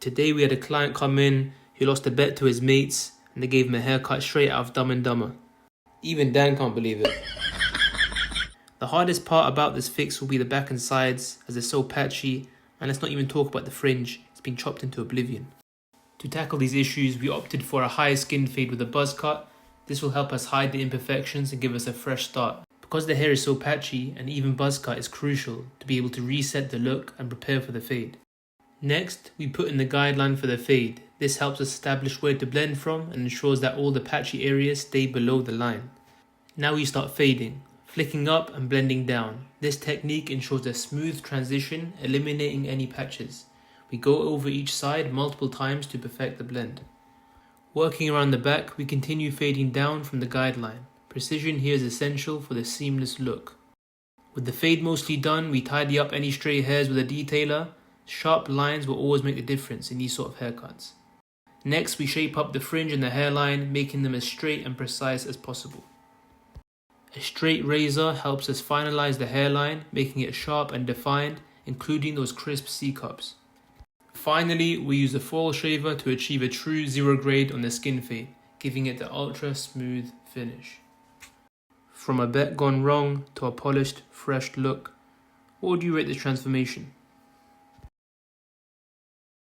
Today we had a client come in who lost a bet to his mates and they gave him a haircut straight out of Dumb and Dumber. Even Dan can't believe it. The hardest part about this fix will be the back and sides as they're so patchy, and let's not even talk about the fringe, it's been chopped into oblivion. To tackle these issues, we opted for a high skin fade with a buzz cut. This will help us hide the imperfections and give us a fresh start. Because the hair is so patchy, an even buzz cut is crucial to be able to reset the look and prepare for the fade. Next, we put in the guideline for the fade. This helps us establish where to blend from and ensures that all the patchy areas stay below the line. Now we start fading, flicking up and blending down. This technique ensures a smooth transition, eliminating any patches. We go over each side multiple times to perfect the blend. Working around the back, we continue fading down from the guideline. Precision here is essential for the seamless look. With the fade mostly done, we tidy up any stray hairs with a detailer. Sharp lines will always make the difference in these sort of haircuts. Next, we shape up the fringe and the hairline, making them as straight and precise as possible. A straight razor helps us finalize the hairline, making it sharp and defined, including those crisp C-cups. Finally, we use a foil shaver to achieve a true zero grade on the skin fade, giving it the ultra smooth finish. From a bet gone wrong to a polished, fresh look, what would you rate this transformation?